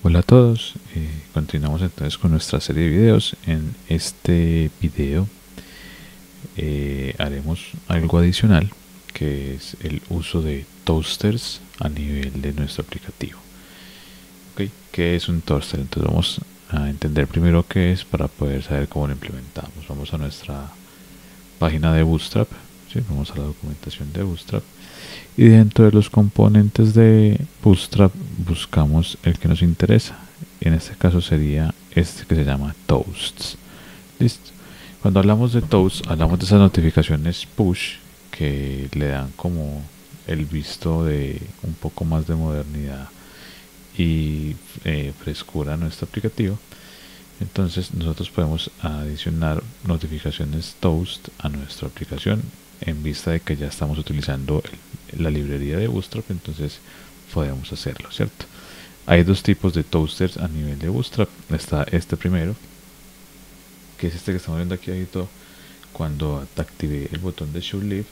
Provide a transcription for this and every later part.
Hola a todos, continuamos entonces con nuestra serie de videos. En este video haremos algo adicional, que es el uso de toasters a nivel de nuestro aplicativo. ¿Okay? ¿Qué es un toaster? Entonces vamos a entender primero qué es para poder saber cómo lo implementamos. Vamos a nuestra página de Bootstrap, ¿sí? Vamos a la documentación de Bootstrap y dentro de los componentes de Bootstrap buscamos el que nos interesa. En este caso sería este que se llama Toasts. Listo. Cuando hablamos de Toasts, hablamos de esas notificaciones push que le dan como el visto de un poco más de modernidad y frescura a nuestro aplicativo. Entonces nosotros podemos adicionar notificaciones Toast a nuestra aplicación en vista de que ya estamos utilizando la librería de Bootstrap, entonces podemos hacerlo, ¿cierto? Hay dos tipos de toasters a nivel de Bootstrap. Está este primero, que es este que estamos viendo aquí abajito. Cuando activé el botón de Show Leave,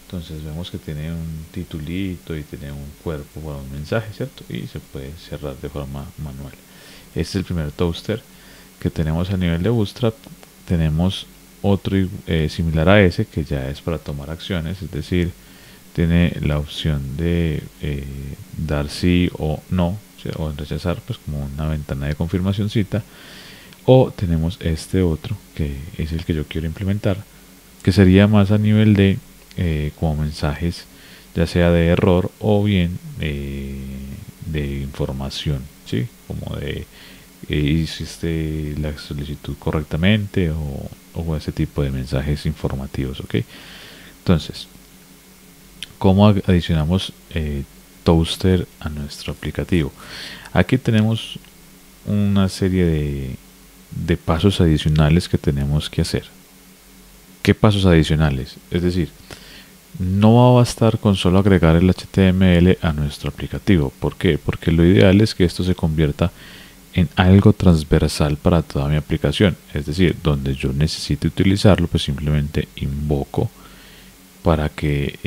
entonces vemos que tiene un titulito y tiene un cuerpo para un mensaje, ¿cierto? Y se puede cerrar de forma manual. Este es el primer toaster que tenemos a nivel de Bootstrap. Tenemos otro similar a ese, que ya es para tomar acciones, es decir, tiene la opción de dar sí o no, o rechazar, pues como una ventana de confirmacióncita. O tenemos este otro, que es el que yo quiero implementar, que sería más a nivel de como mensajes, ya sea de error o bien de información, ¿sí? Como de hiciste la solicitud correctamente o ese tipo de mensajes informativos, ¿ok? Entonces, ¿cómo adicionamos Toaster a nuestro aplicativo? Aquí tenemos una serie de pasos adicionales que tenemos que hacer. ¿Qué pasos adicionales? Es decir, no va a bastar con solo agregar el HTML a nuestro aplicativo. ¿Por qué? Porque lo ideal es que esto se convierta en algo transversal para toda mi aplicación. Es decir, donde yo necesite utilizarlo, pues simplemente invoco para que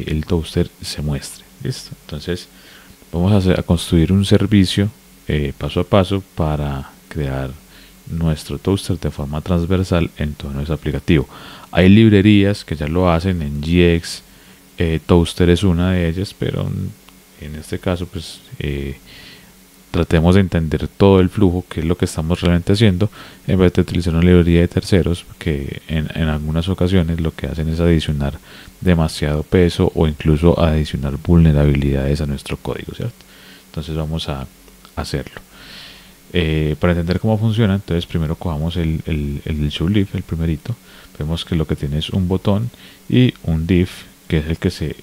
el toaster se muestre. ¿Listo? Entonces vamos a construir un servicio paso a paso para crear nuestro toaster de forma transversal en todo nuestro aplicativo. Hay librerías que ya lo hacen, en GX Toaster es una de ellas, pero en este caso pues tratemos de entender todo el flujo, que es lo que estamos realmente haciendo, en vez de utilizar una librería de terceros que en algunas ocasiones lo que hacen es adicionar demasiado peso o incluso adicionar vulnerabilidades a nuestro código, ¿cierto? Entonces vamos a hacerlo. Para entender cómo funciona, entonces primero cojamos el show leave, el primerito. Vemos que lo que tiene es un botón y un div, que es el que se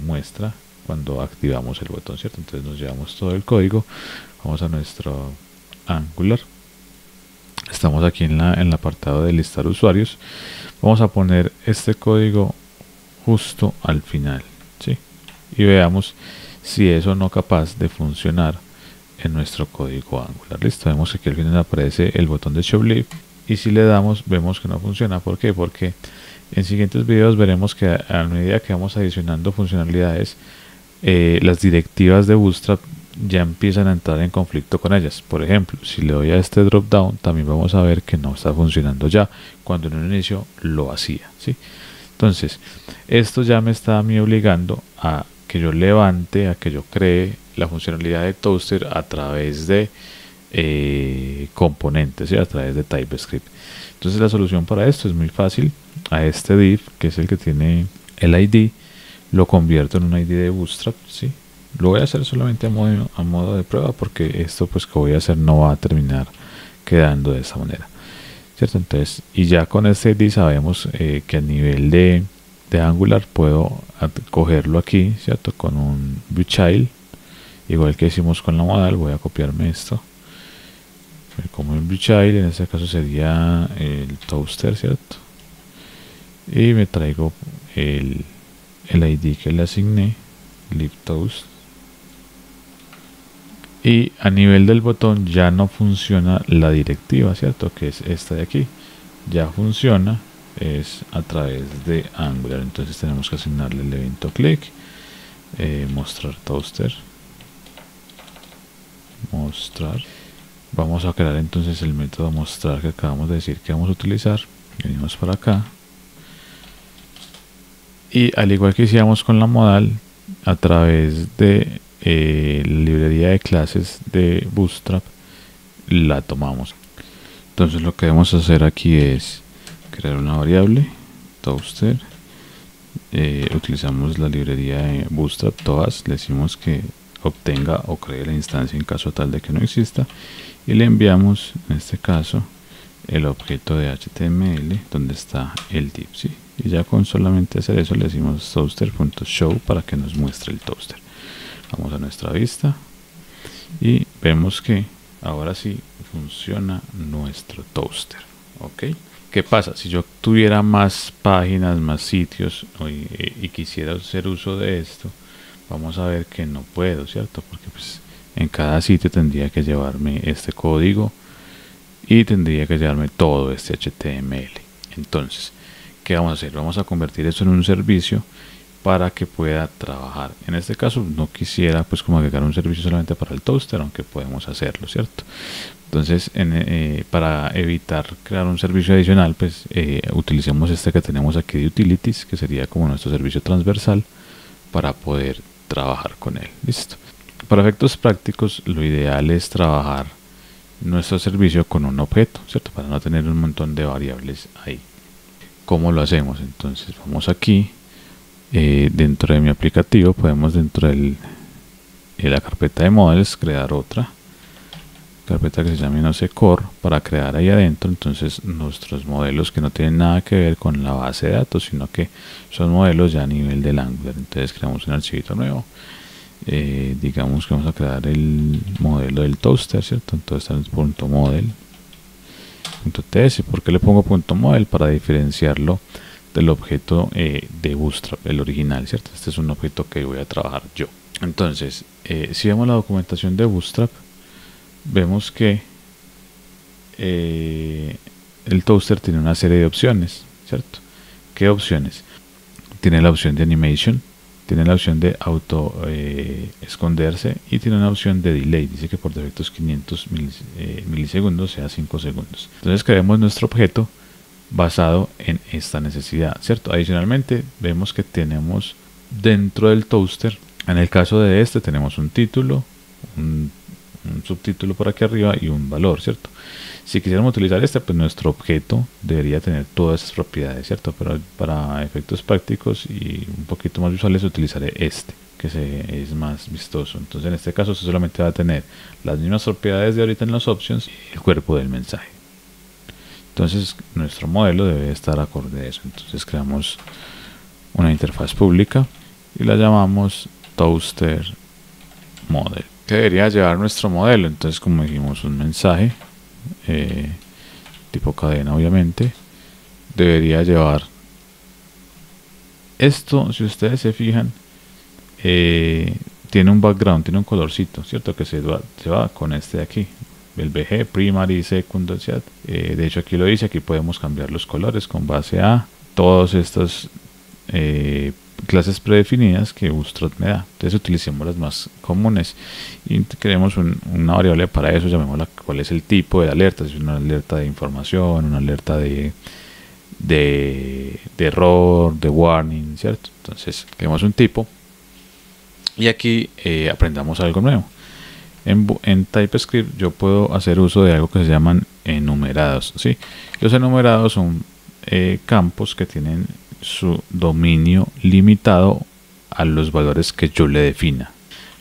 muestra cuando activamos el botón, ¿cierto? Entonces nos llevamos todo el código, vamos a nuestro Angular, estamos aquí en el apartado de listar usuarios, vamos a poner este código justo al final, ¿sí? Y veamos si es o no capaz de funcionar en nuestro código Angular. Listo, vemos que aquí al final aparece el botón de Show Leave y si le damos vemos que no funciona. ¿Por qué? Porque en siguientes videos veremos que a medida que vamos adicionando funcionalidades, las directivas de Bootstrap ya empiezan a entrar en conflicto con ellas. Por ejemplo, si le doy a este drop down, también vamos a ver que no está funcionando ya, cuando en un inicio lo hacía, ¿sí? Entonces, esto ya me está a mí obligando a que yo levante, a que yo cree la funcionalidad de Toaster a través de componentes, ¿sí? A través de TypeScript. Entonces la solución para esto es muy fácil. A este div, que es el que tiene el ID, lo convierto en un ID de Bootstrap, ¿sí? Lo voy a hacer solamente a modo de prueba, porque esto pues que voy a hacer no va a terminar quedando de esa manera, ¿cierto? Entonces, y ya con este ID sabemos que a nivel de Angular puedo cogerlo aquí, ¿cierto? Con un viewchild, igual que hicimos con la modal. Voy a copiarme esto como un viewchild, en este caso sería el toaster, ¿cierto? Y me traigo el ID que le asigné, libToast. Y a nivel del botón ya no funciona la directiva, ¿cierto? Que es esta de aquí. Ya funciona, es a través de Angular. Entonces tenemos que asignarle el evento click, mostrar toaster. mostrar. Vamos a crear entonces el método mostrar que acabamos de decir que vamos a utilizar. Venimos para acá. Y al igual que hicimos con la modal, a través de la librería de clases de Bootstrap, la tomamos. Entonces lo que debemos hacer aquí es crear una variable, toaster. Utilizamos la librería de Bootstrap, todas, le decimos que obtenga o cree la instancia en caso tal de que no exista, y le enviamos en este caso el objeto de HTML donde está el div, ¿sí? Y ya con solamente hacer eso le decimos toaster.show para que nos muestre el toaster. Vamos a nuestra vista y vemos que ahora sí funciona nuestro toaster. ¿Ok? ¿Qué pasa? Si yo tuviera más páginas, más sitios y quisiera hacer uso de esto, vamos a ver que no puedo, ¿cierto? Porque pues en cada sitio tendría que llevarme este código y tendría que llevarme todo este HTML. Entonces, ¿qué vamos a hacer? Vamos a convertir eso en un servicio para que pueda trabajar. En este caso no quisiera pues como agregar un servicio solamente para el toaster, aunque podemos hacerlo, ¿cierto? Entonces para evitar crear un servicio adicional, pues utilicemos este que tenemos aquí de utilities, que sería como nuestro servicio transversal para poder trabajar con él. Listo. Para efectos prácticos, lo ideal es trabajar nuestro servicio con un objeto, ¿cierto? Para no tener un montón de variables ahí. ¿Cómo lo hacemos? Entonces vamos aquí, dentro de mi aplicativo podemos dentro de la carpeta de models crear otra carpeta que se llame no sé core para crear ahí adentro entonces nuestros modelos que no tienen nada que ver con la base de datos, sino que son modelos ya a nivel del Angular. Entonces creamos un archivito nuevo, digamos que vamos a crear el modelo del toaster, ¿cierto? Entonces está en el .model.ts. ¿Por qué le pongo .model? Para diferenciarlo del objeto de Bootstrap, el original, ¿cierto? Este es un objeto que voy a trabajar yo. Entonces, si vemos la documentación de Bootstrap, vemos que el toaster tiene una serie de opciones, ¿cierto? ¿Qué opciones? Tiene la opción de animation, tiene la opción de auto esconderse y tiene una opción de delay. Dice que por defecto es 500 milisegundos, sea 5 segundos. Entonces creemos nuestro objeto basado en esta necesidad, ¿cierto? Adicionalmente vemos que tenemos dentro del toaster, en el caso de este tenemos un título, un subtítulo por aquí arriba y un valor, ¿cierto? Si quisiéramos utilizar este, pues nuestro objeto debería tener todas esas propiedades, ¿cierto? Pero para efectos prácticos y un poquito más visuales utilizaré este, que es más vistoso. Entonces en este caso solamente va a tener las mismas propiedades de ahorita en los options y el cuerpo del mensaje. Entonces nuestro modelo debe estar acorde a eso. Entonces creamos una interfaz pública y la llamamos toaster model. ¿Qué debería llevar nuestro modelo? Entonces, como dijimos, un mensaje tipo cadena, obviamente debería llevar esto. Si ustedes se fijan, tiene un background, tiene un colorcito, cierto, que se va con este de aquí, el BG, primary, secondary, de hecho aquí lo dice. Aquí podemos cambiar los colores con base a todas estas clases predefinidas que Bootstrap me da. Entonces utilicemos las más comunes y creemos una variable para eso, llamémosla cuál es el tipo de alerta, si es una alerta de información, una alerta de error, de warning, ¿cierto? Entonces creemos un tipo y aquí aprendamos algo nuevo. En TypeScript yo puedo hacer uso de algo que se llaman enumerados, ¿sí? Los enumerados son campos que tienen su dominio limitado a los valores que yo le defina.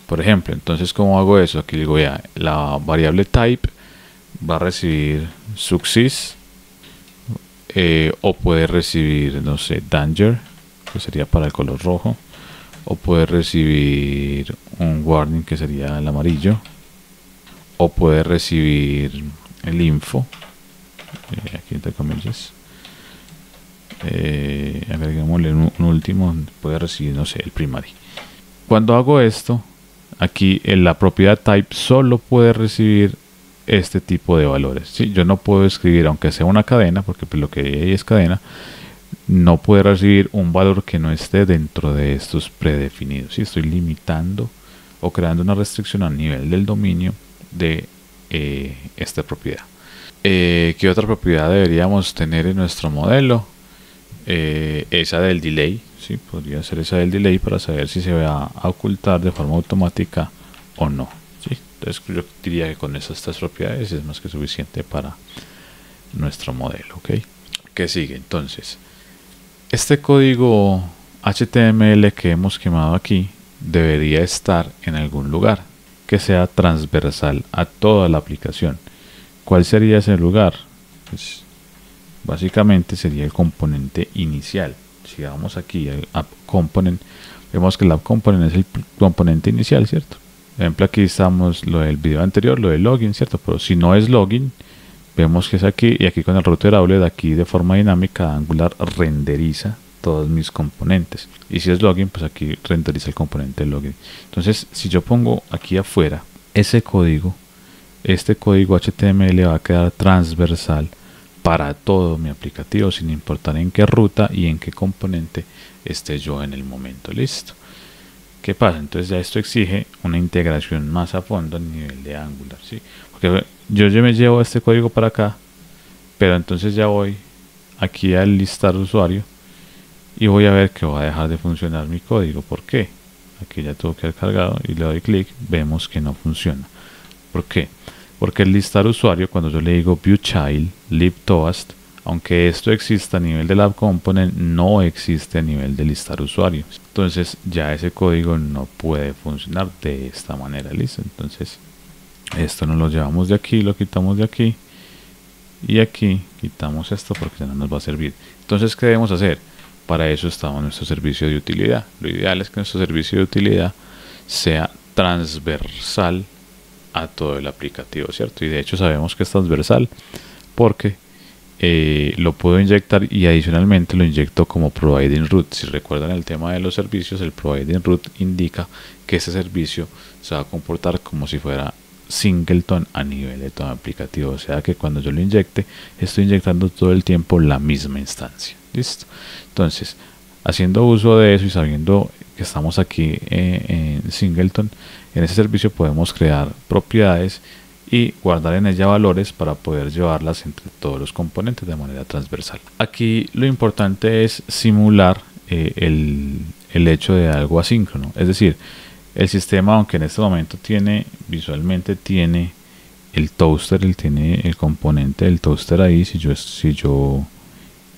Por ejemplo, entonces, ¿cómo hago eso? Aquí digo, ya, la variable type va a recibir success, o puede recibir, no sé, danger, que sería para el color rojo, o puede recibir un warning, que sería el amarillo, o puede recibir el info, aquí entre comillas, agreguémosle un último, puede recibir, no sé, el primary. Cuando hago esto, aquí en la propiedad type solo puede recibir este tipo de valores, ¿sí? Yo no puedo escribir, aunque sea una cadena, porque pues lo que hay es cadena, no puede recibir un valor que no esté dentro de estos predefinidos, ¿sí? Estoy limitando o creando una restricción a nivel del dominio de esta propiedad. ¿Qué otra propiedad deberíamos tener en nuestro modelo? Esa del delay, ¿sí? Podría ser esa del delay para saber si se va a ocultar de forma automática o no, ¿sí? Entonces yo diría que con estas tres propiedades es más que suficiente para nuestro modelo, ¿ok? ¿Qué sigue? Entonces, este código HTML que hemos quemado aquí debería estar en algún lugar que sea transversal a toda la aplicación. ¿Cuál sería ese lugar? Pues básicamente sería el componente inicial. Si vamos aquí al app component, vemos que el app component es el componente inicial, ¿cierto? Por ejemplo, aquí estamos lo del video anterior, lo del login, ¿cierto? Pero si no es login, vemos que es aquí, y aquí con el router de aquí de forma dinámica Angular renderiza todos mis componentes, y si es login, pues aquí renderiza el componente de login. Entonces, si yo pongo aquí afuera ese código, este código HTML va a quedar transversal para todo mi aplicativo, sin importar en qué ruta y en qué componente esté yo en el momento. Listo. ¿Qué pasa? Entonces ya esto exige una integración más a fondo a nivel de Angular, ¿sí? Porque yo me llevo este código para acá, pero entonces ya voy aquí al listar usuario y voy a ver que va a dejar de funcionar mi código. ¿Por qué? Aquí ya tuvo que haber cargado y le doy clic, vemos que no funciona. ¿Por qué? Porque el listar usuario, cuando yo le digo view child lib toast, aunque esto exista a nivel del app component, no existe a nivel de listar usuario. Entonces ya ese código no puede funcionar de esta manera. Listo. Entonces esto nos lo llevamos de aquí, lo quitamos de aquí, y aquí quitamos esto porque ya no nos va a servir. Entonces, ¿qué debemos hacer? Para eso estamos nuestro servicio de utilidad. Lo ideal es que nuestro servicio de utilidad sea transversal a todo el aplicativo, ¿cierto? Y de hecho sabemos que es transversal porque lo puedo inyectar, y adicionalmente lo inyecto como providing root. Si recuerdan el tema de los servicios, el providing root indica que ese servicio se va a comportar como si fuera singleton a nivel de todo el aplicativo, o sea que cuando yo lo inyecte, estoy inyectando todo el tiempo la misma instancia. Listo. Entonces, haciendo uso de eso y sabiendo que estamos aquí en singleton, en ese servicio podemos crear propiedades y guardar en ella valores para poder llevarlas entre todos los componentes de manera transversal. Aquí lo importante es simular el hecho de algo asíncrono, es decir, el sistema, aunque en este momento visualmente tiene el toaster, tiene el componente del toaster ahí. Si yo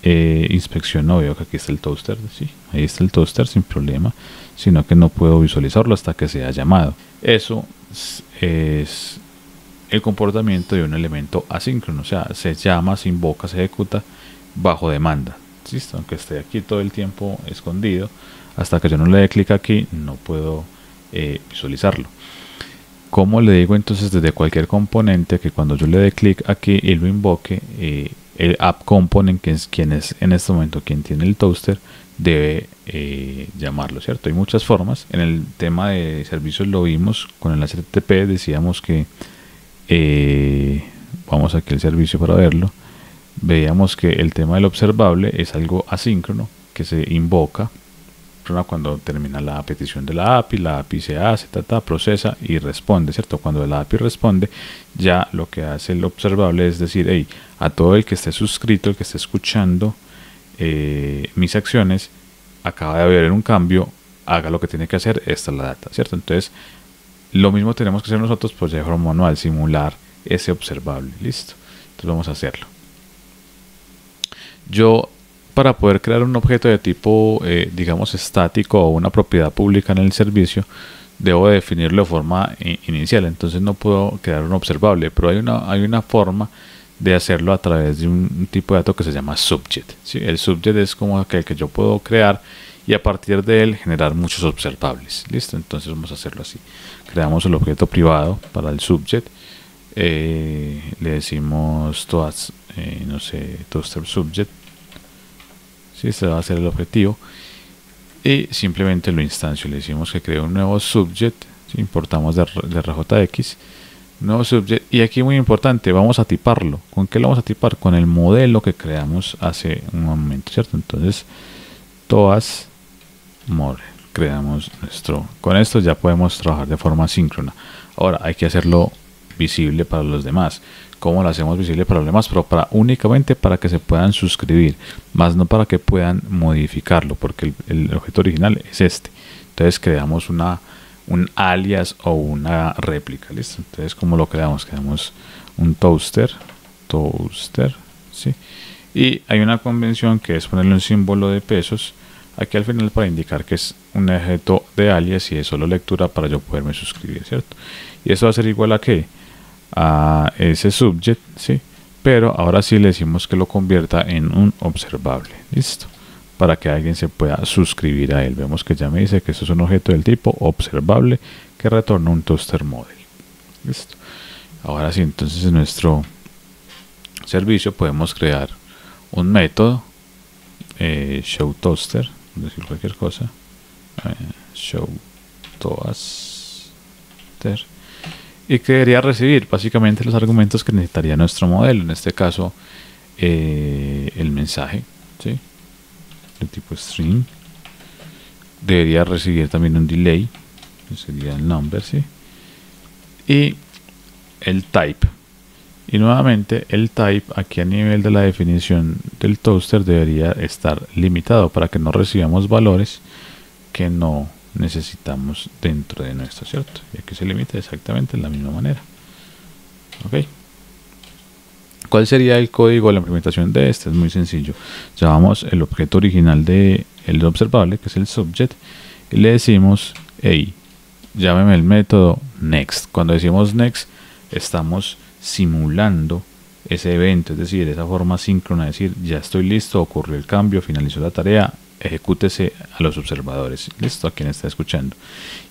inspecciono, veo que aquí está el toaster, ¿sí? Ahí está el toaster sin problema, sino que no puedo visualizarlo hasta que sea llamado. Eso es el comportamiento de un elemento asíncrono, o sea, se llama, se invoca, se ejecuta bajo demanda. ¿Listo? Aunque esté aquí todo el tiempo escondido, hasta que yo no le dé clic aquí, no puedo visualizarlo. Como le digo entonces desde cualquier componente que cuando yo le dé clic aquí y lo invoque, el app component, que es quien es en este momento quien tiene el toaster, debe llamarlo, ¿cierto? Hay muchas formas. En el tema de servicios lo vimos con el HTTP, decíamos que vamos aquí al servicio para verlo. Veíamos que el tema del observable es algo asíncrono que se invoca cuando termina la petición de la API se hace, procesa y responde, ¿cierto? Cuando la API responde, ya lo que hace el observable es decir, hey, a todo el que esté suscrito, el que esté escuchando mis acciones, acaba de haber un cambio, haga lo que tiene que hacer, esta es la data, ¿cierto? Entonces, lo mismo tenemos que hacer nosotros, pues ya de forma manual, simular ese observable, listo. Entonces vamos a hacerlo. Para poder crear un objeto de tipo, digamos, estático o una propiedad pública en el servicio, debo definirlo de forma inicial. Entonces no puedo crear un observable, pero hay una forma de hacerlo a través de un tipo de dato que se llama subject, ¿sí? El subject es como aquel que yo puedo crear y a partir de él generar muchos observables. Listo, entonces vamos a hacerlo así. Creamos el objeto privado para el subject. Le decimos todas, no sé, toaster subject. Sí, este va a ser el objetivo y simplemente lo instancio. Le decimos que cree un nuevo subject, ¿sí? Importamos de RJX nuevo subject, y aquí muy importante, vamos a tiparlo. ¿Con qué lo vamos a tipar? Con el modelo que creamos hace un momento, ¿cierto? Entonces todas model, creamos con esto ya podemos trabajar de forma síncrona. Ahora hay que hacerlo visible para los demás. ¿Cómo lo hacemos visible para los demás? Pero únicamente para que se puedan suscribir, más no para que puedan modificarlo, porque el objeto original es este. Entonces creamos un alias o una réplica, ¿listo? Entonces, ¿cómo lo creamos? Creamos un toaster, ¿sí? Y hay una convención que es ponerle un símbolo de pesos aquí al final para indicar que es un objeto de alias y es solo lectura para yo poderme suscribir, ¿cierto? Y eso va a ser igual a ¿qué? A ese subject, ¿sí? Pero ahora sí le decimos que lo convierta en un observable, listo, para que alguien se pueda suscribir a él. Vemos que ya me dice que esto es un objeto del tipo observable que retorna un toaster model, listo. Ahora sí, entonces en nuestro servicio podemos crear un método show toaster, decir cualquier cosa, show toaster, y que debería recibir básicamente los argumentos que necesitaría nuestro modelo, en este caso el mensaje, ¿sí? De tipo string. Debería recibir también un delay, que sería el number, ¿sí? Y el type. Y nuevamente el type aquí a nivel de la definición del toaster debería estar limitado para que no recibamos valores que no necesitamos dentro de nuestro, ¿cierto? Y aquí se limita exactamente de la misma manera. Ok. ¿Cuál sería el código de la implementación de este? Es muy sencillo. Llamamos el objeto original del observable, que es el subject, y le decimos, hey, llámeme el método next. Cuando decimos next, estamos simulando ese evento, es decir, esa forma síncrona de decir, ya estoy listo, ocurrió el cambio, finalizó la tarea, ejecútese a los observadores, listo, a quien está escuchando.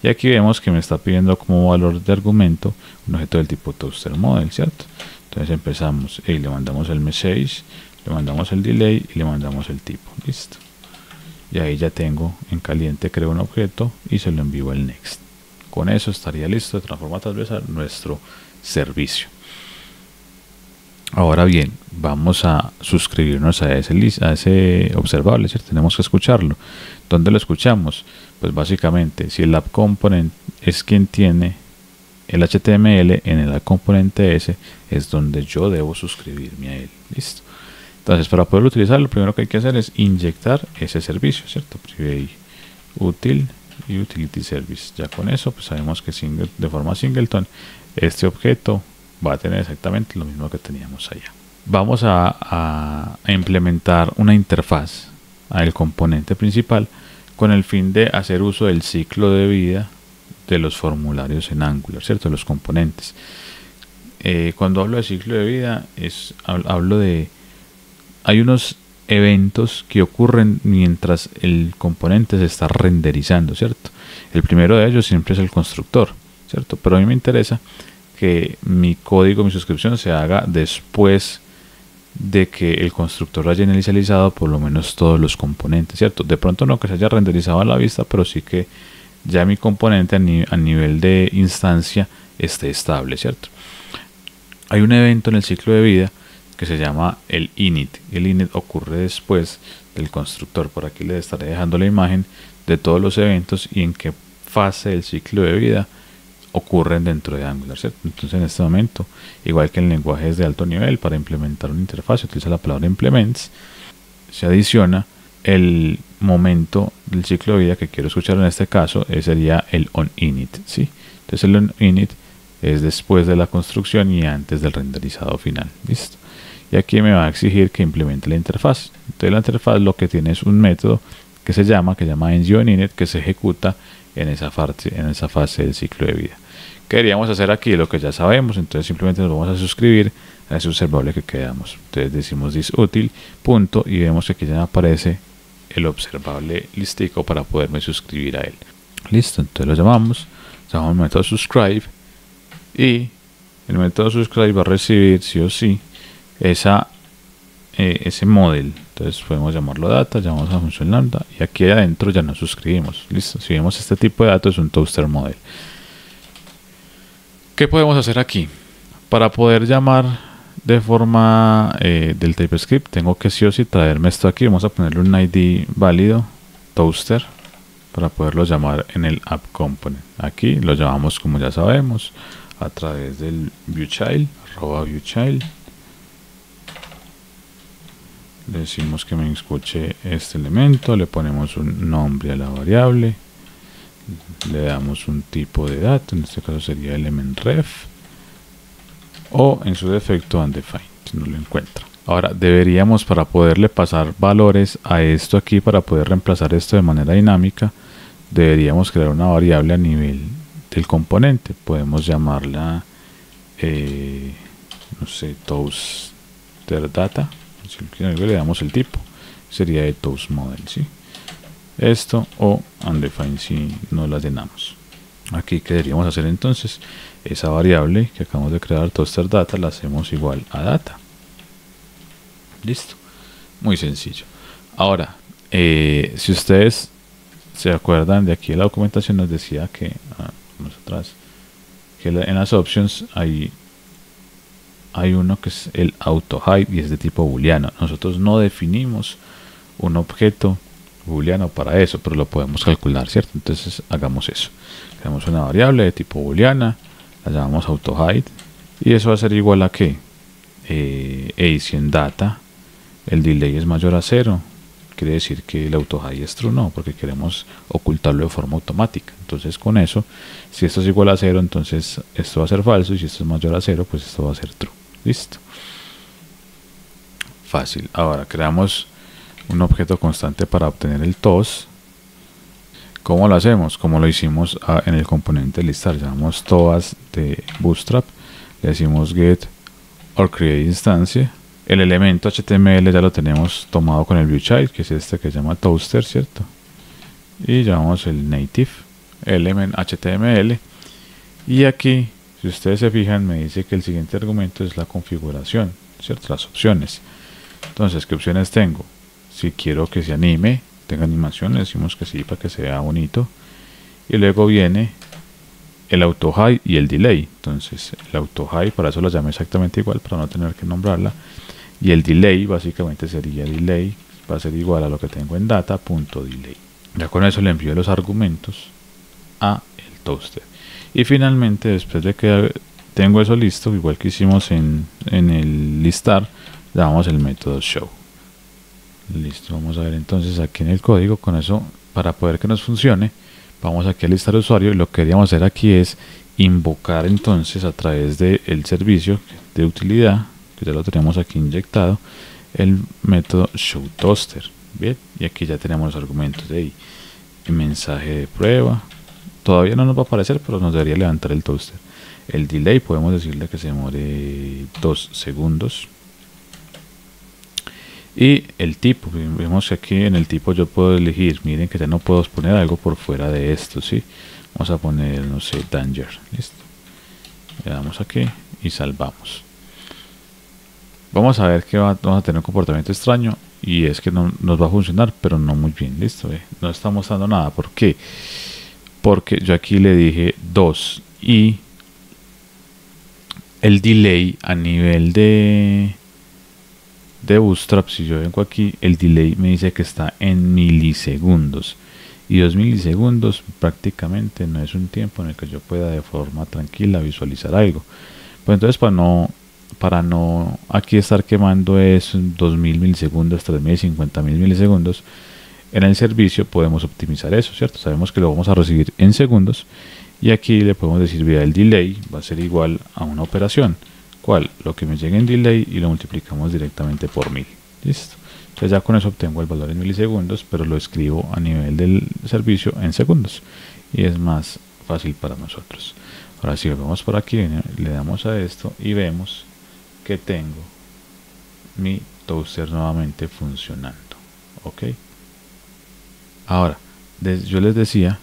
Y aquí vemos que me está pidiendo como valor de argumento un objeto del tipo toaster model, ¿cierto? Entonces empezamos y le mandamos el message, le mandamos el delay y le mandamos el tipo, listo. Y ahí ya tengo en caliente, creo un objeto y se lo envío al next. Con eso estaría listo de transformar tal vez a nuestro servicio. Ahora bien, vamos a suscribirnos a ese observable, ¿cierto? Tenemos que escucharlo. ¿Dónde lo escuchamos? Pues básicamente, si el app component es quien tiene el HTML, en el app component S es donde yo debo suscribirme a él. Listo. Entonces, para poder utilizarlo, lo primero que hay que hacer es inyectar ese servicio, ¿cierto? Private util y utility service. Ya con eso, pues sabemos que de forma singleton, este objeto va a tener exactamente lo mismo que teníamos allá. Vamos a implementar una interfaz al componente principal con el fin de hacer uso del ciclo de vida de los formularios en Angular, ¿cierto? Los componentes. Cuando hablo de ciclo de vida, hablo de... Hay unos eventos que ocurren mientras el componente se está renderizando, ¿cierto? El primero de ellos siempre es el constructor, ¿cierto? Pero a mí me interesa que mi código, mi suscripción se haga después de que el constructor haya inicializado por lo menos todos los componentes, ¿cierto? De pronto no que se haya renderizado a la vista, pero sí que ya mi componente a nivel de instancia esté estable, ¿cierto? Hay un evento en el ciclo de vida que se llama el init. El init ocurre después del constructor. Por aquí les estaré dejando la imagen de todos los eventos y en qué fase del ciclo de vida ocurren dentro de Angular, ¿cierto? Entonces en este momento, igual que en lenguajes de alto nivel, para implementar una interfaz se utiliza la palabra implements, se adiciona el momento del ciclo de vida que quiero escuchar. En este caso sería el onInit, ¿sí? Entonces el onInit es después de la construcción y antes del renderizado final, listo. Y aquí me va a exigir que implemente la interfaz. Entonces la interfaz lo que tiene es un método que se llama ngOnInit, que se ejecuta en esa fase del ciclo de vida. ¿Qué queríamos hacer aquí? Lo que ya sabemos. Entonces simplemente nos vamos a suscribir a ese observable que creamos. Entonces decimos thisUtil, punto, y vemos que aquí ya aparece el observable listico para poderme suscribir a él. Listo, entonces lo llamamos el método subscribe, y el método subscribe va a recibir sí o sí ese model. Entonces podemos llamarlo data, llamamos a la función lambda y aquí adentro ya nos suscribimos. Listo, si vemos este tipo de datos es un toaster model. ¿Qué podemos hacer aquí? Para poder llamar de forma del TypeScript tengo que sí o sí traerme esto aquí. Vamos a ponerle un ID válido toaster para poderlo llamar en el app component. Aquí lo llamamos como ya sabemos a través del viewchild, @viewchild. Le decimos que me escuche este elemento, le ponemos un nombre a la variable, le damos un tipo de dato, en este caso sería elementRef, o en su defecto undefined, si no lo encuentra. Ahora deberíamos, para poderle pasar valores a esto aquí, para poder reemplazar esto de manera dinámica, deberíamos crear una variable a nivel del componente. Podemos llamarla, no sé, toasterdata. Si le damos el tipo, sería de toastModel, ¿sí? Esto, o undefined si no la llenamos. Aquí que deberíamos hacer entonces, esa variable que acabamos de crear, toasterdata, la hacemos igual a data. Listo, muy sencillo. Ahora, si ustedes se acuerdan de aquí, la documentación nos decía que, vamos atrás, que en las options hay uno que es el auto-hide y es de tipo booleano. Nosotros no definimos un objeto booleano para eso, pero lo podemos calcular, ¿cierto? Entonces hagamos eso. Creamos una variable de tipo booleana, la llamamos auto-hide y eso va a ser igual a que si en data el delay es mayor a 0, quiere decir que el auto-hide es true, no, porque queremos ocultarlo de forma automática. Entonces con eso, si esto es igual a 0, entonces esto va a ser falso, y si esto es mayor a 0, pues esto va a ser true. Listo. Fácil. Ahora creamos un objeto constante para obtener el toast. ¿Cómo lo hacemos? Como lo hicimos en el componente listar. Llamamos toast de Bootstrap, le decimos get or create instancia. El elemento HTML ya lo tenemos tomado con el viewchild, que es este que se llama toaster, ¿cierto? Y llamamos el native element HTML. Y aquí, si ustedes se fijan, me dice que el siguiente argumento es la configuración, ¿cierto? Las opciones. Entonces, ¿qué opciones tengo? Si quiero que se anime, tenga animación, le decimos que sí para que se vea bonito. Y luego viene el auto-hide y el delay. Entonces, el auto-hide, para eso lo llamé exactamente igual, para no tener que nombrarla. Y el delay, básicamente sería delay, va a ser igual a lo que tengo en data.delay. Ya con eso le envío los argumentos a el toaster. Y finalmente, después de que tengo eso listo, igual que hicimos en el listar, damos el método show. Listo, vamos a ver entonces aquí en el código. Con eso, para poder que nos funcione, vamos aquí a listar usuario, y lo que queríamos hacer aquí es invocar entonces a través del servicio de utilidad, que ya lo tenemos aquí inyectado, el método showToaster. Bien, y aquí ya tenemos los argumentos de ahí. El mensaje de prueba, todavía no nos va a aparecer, pero nos debería levantar el toaster. El delay podemos decirle que se demore 2 segundos. Y el tipo, vemos que aquí en el tipo yo puedo elegir, miren que ya no puedo poner algo por fuera de esto, ¿sí? Vamos a poner, no sé, danger, listo. Le damos aquí y salvamos. Vamos a ver que vamos a tener un comportamiento extraño, y es que no nos va a funcionar, pero no muy bien, listo, no está mostrando nada. ¿Por qué? Porque yo aquí le dije 2 y el delay a nivel de Bootstrap, si yo vengo aquí, el delay me dice que está en milisegundos, y 2 milisegundos prácticamente no es un tiempo en el que yo pueda de forma tranquila visualizar algo. Pues entonces, para no aquí estar quemando es 2000 milisegundos, 3000, 50.000 milisegundos, en el servicio podemos optimizar eso, ¿cierto? Sabemos que lo vamos a recibir en segundos, y aquí le podemos decir, vea, el delay va a ser igual a una operación, ¿cuál? Lo que me llegue en delay, y lo multiplicamos directamente por 1000. Listo. Entonces ya con eso obtengo el valor en milisegundos, pero lo escribo a nivel del servicio en segundos, y es más fácil para nosotros. Ahora si vamos por aquí, le damos a esto y vemos que tengo mi toaster nuevamente funcionando. Ok. Ahora, yo les decía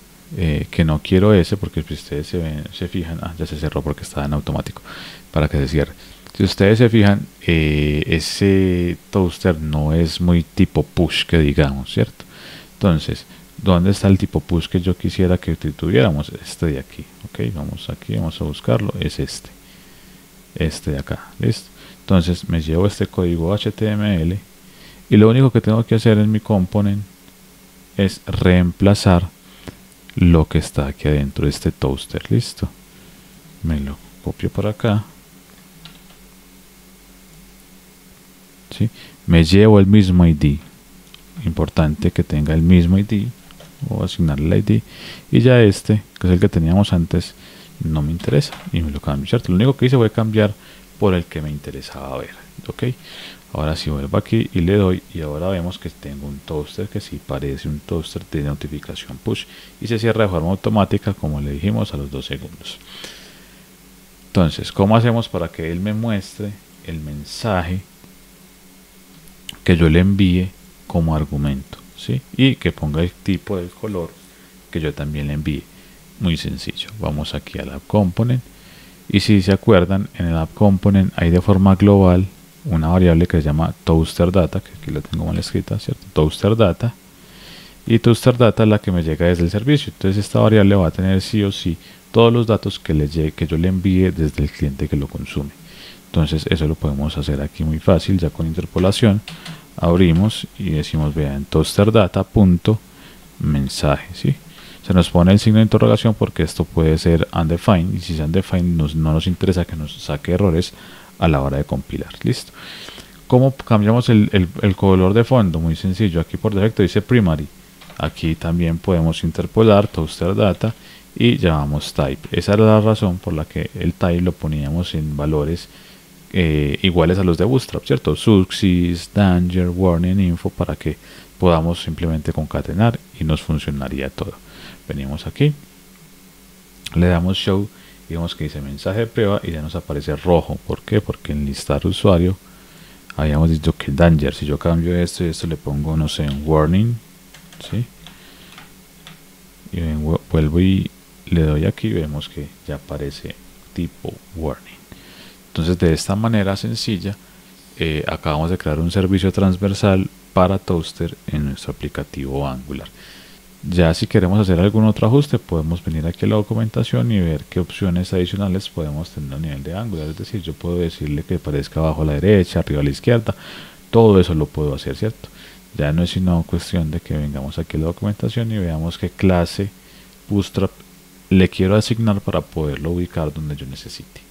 que no quiero ese, porque si ustedes se fijan, ya se cerró porque estaba en automático, para que se cierre. Si ustedes se fijan, ese toaster no es muy tipo push, que digamos, ¿cierto? Entonces, ¿dónde está el tipo push que yo quisiera que tuviéramos? Este de aquí. Ok, vamos aquí, vamos a buscarlo. Es este de acá. ¿Listo? Entonces me llevo este código HTML, y lo único que tengo que hacer en mi component es reemplazar lo que está aquí adentro de este toaster. Listo, me lo copio por acá, ¿sí? Me llevo el mismo ID, importante que tenga el mismo ID, o asignarle el ID, y ya este, que es el que teníamos antes, no me interesa y me lo cambio, ¿cierto? Lo único que hice fue cambiar por el que me interesaba ver, ¿ok? Ahora sí vuelvo aquí y le doy, y ahora vemos que tengo un toaster que sí parece un toaster de notificación push y se cierra de forma automática, como le dijimos, a los 2 segundos. Entonces, ¿cómo hacemos para que él me muestre el mensaje que yo le envíe como argumento, ¿sí? Y que ponga el tipo del color que yo también le envíe? Muy sencillo. Vamos aquí al App Component, y si se acuerdan, en el App Component hay de forma global una variable que se llama Toaster Data, que aquí la tengo mal escrita, ¿cierto? Toaster Data, y Toaster Data es la que me llega desde el servicio. Entonces esta variable va a tener sí o sí todos los datos que yo le envíe desde el cliente que lo consume. Entonces eso lo podemos hacer aquí muy fácil, ya con interpolación. Abrimos y decimos, vean, toasterdata.mensaje, ¿sí? Se nos pone el signo de interrogación porque esto puede ser undefined, y si es undefined no nos interesa que nos saque errores a la hora de compilar. Listo. ¿Cómo cambiamos el color de fondo? Muy sencillo. Aquí por defecto dice primary. Aquí también podemos interpolar toaster data y llamamos type. Esa era la razón por la que el type lo poníamos en valores iguales a los de Bootstrap, ¿cierto? Success, danger, warning, info, para que podamos simplemente concatenar y nos funcionaría todo. Venimos aquí, le damos show y vemos que dice mensaje de prueba y ya nos aparece rojo. ¿Por qué? Porque en listar usuario habíamos dicho que danger. Si yo cambio esto y esto le pongo, no sé, en warning, ¿sí? Y vuelvo y le doy aquí y vemos que ya aparece tipo warning. Entonces, de esta manera sencilla acabamos de crear un servicio transversal para Toaster en nuestro aplicativo Angular. Ya si queremos hacer algún otro ajuste, podemos venir aquí a la documentación y ver qué opciones adicionales podemos tener a nivel de Angular. Es decir, yo puedo decirle que aparezca abajo a la derecha, arriba a la izquierda. Todo eso lo puedo hacer, ¿cierto? Ya no es sino cuestión de que vengamos aquí a la documentación y veamos qué clase Bootstrap le quiero asignar para poderlo ubicar donde yo necesite.